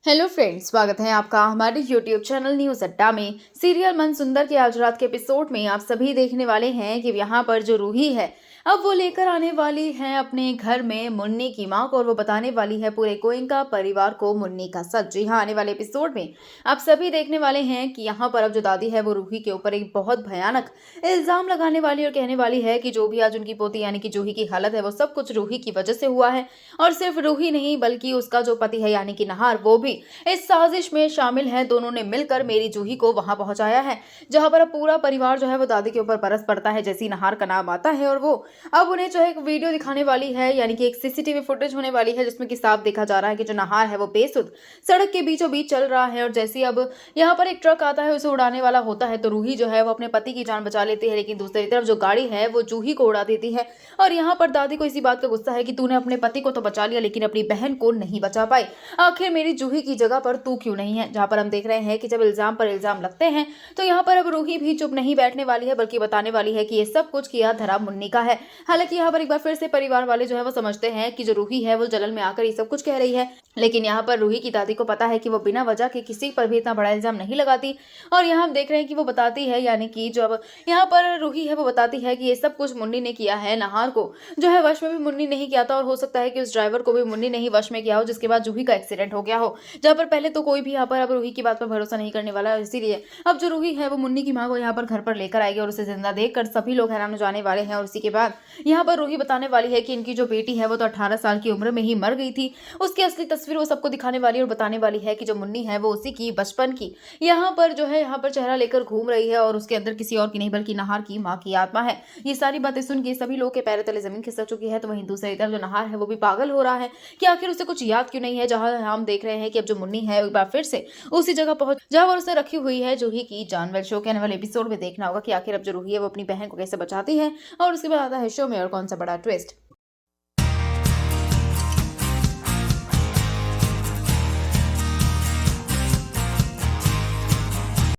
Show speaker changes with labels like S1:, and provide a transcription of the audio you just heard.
S1: Hello friends, स्वागत है आपका हमारे यूट्यूब चैनल न्यूज अड्डा में। सीरियल मन सुंदर के आज रात के एपिसोड में आप सभी देखने वाले हैं कि यहाँ पर जो रूही है अब वो लेकर आने वाली है अपने घर में मुन्नी की मां को, और वो बताने वाली है पूरे गोयनका परिवार को मुन्नी का सच। जी हाँ, आने वाले एपिसोड में आप सभी देखने वाले हैं कि यहाँ पर अब जो दादी है वो रूही के ऊपर एक बहुत भयानक इल्जाम लगाने वाली और कहने वाली है कि जो भी आज उनकी पोती यानी कि जूही की हालत है वो सब कुछ रूही की वजह से हुआ है। और सिर्फ रूही नहीं बल्कि उसका जो पति है यानी कि नहार, वो भी इस साजिश में शामिल है। दोनों ने मिलकर मेरी जूही को वहां पहुंचाया है जहां पर अब पूरा परिवार जो है वो दादी के ऊपर बरस पड़ता है जैसी नहार का नाम आता है। और वो अब उन्हें जो है एक वीडियो दिखाने वाली है, यानी कि एक सीसीटीवी फुटेज होने वाली है जिसमें कि साफ देखा जा रहा है कि जो नहार है वो बेसुध सड़क के बीचों बीच चल रहा है। और जैसे अब यहाँ पर एक ट्रक आता है उसे उड़ाने वाला होता है तो रूही जो है वो अपने पति की जान बचा लेती है, लेकिन दूसरी तरफ जो गाड़ी है वो जूही को उड़ा देती है। और यहाँ पर दादी को इसी बात का गुस्सा है कि तूने अपने पति को तो बचा लिया लेकिन अपनी बहन को नहीं बचा पाई। आखिर मेरी जूही की जगह पर तू क्यों नहीं है। जहां पर हम देख रहे हैं कि जब इल्जाम पर इल्जाम लगते हैं तो यहाँ पर अब रूही भी चुप नहीं बैठने वाली है बल्कि बताने वाली है कि ये सब कुछ किया धरा मुन्नी का है। हालांकि यहाँ पर एक बार फिर से परिवार वाले जो है वो समझते हैं कि जो रूही है वो जलन में आकर ये सब कुछ कह रही है, लेकिन यहाँ पर रूही की दादी को पता है कि वो बिना वजह के किसी पर भी इतना बड़ा इल्जाम नहीं लगाती। और यहाँ हम देख रहे हैं कि वो बताती है, यानी कि जब यहाँ पर रूही है वो बताती है कि ये सब कुछ मुन्नी ने किया है। नहार को जो है वश में भी मुन्नी नहीं किया था और हो सकता है कि उस ड्राइवर को भी मुन्नी ने ही वश में किया हो जिसके बाद जूही का एक्सीडेंट हो गया हो। जहाँ पर पहले तो कोई भी यहाँ पर अब रूही की बात पर भरोसा नहीं करने वाला है, इसीलिए अब जो रूही है वो मुन्नी की मां को यहाँ पर घर पर लेकर आएगी और उसे जिंदा देखकर सभी लोग हैरान हो जाने वाले हैं। और इसी के बाद यहाँ पर रूही बताने वाली है कि इनकी जो बेटी है वो तो 18 साल की उम्र में ही मर गई थी। उसकी असली तस्वीर वो सबको दिखाने वाली है और बताने वाली है कि जो मुन्नी है वो उसी की बचपन की यहाँ पर जो है यहाँ पर चेहरा लेकर घूम रही है और उसके अंदर किसी और की नहीं बल्कि नहार की माँ की आत्मा है। ये सारी बातें सुन के सभी लोग के पैरों तले जमीन खिसक चुकी है। तो वहीं दूसरी तरफ जो नहार है वो भी पागल हो रहा है कि आखिर उसे कुछ याद क्यों नहीं है। जहां हम देख रहे हैं कि अब जो मुन्नी है एक बार फिर से उसी जगह पहुंच जहां पर उसने रखी हुई है जूही की जान। शो के आने वाले एपिसोड में देखना होगा कि आखिर अब जो रूही है वो अपनी बहन को कैसे बचाती है और उसके बाद आता है शो में और कौन सा बड़ा ट्विस्ट।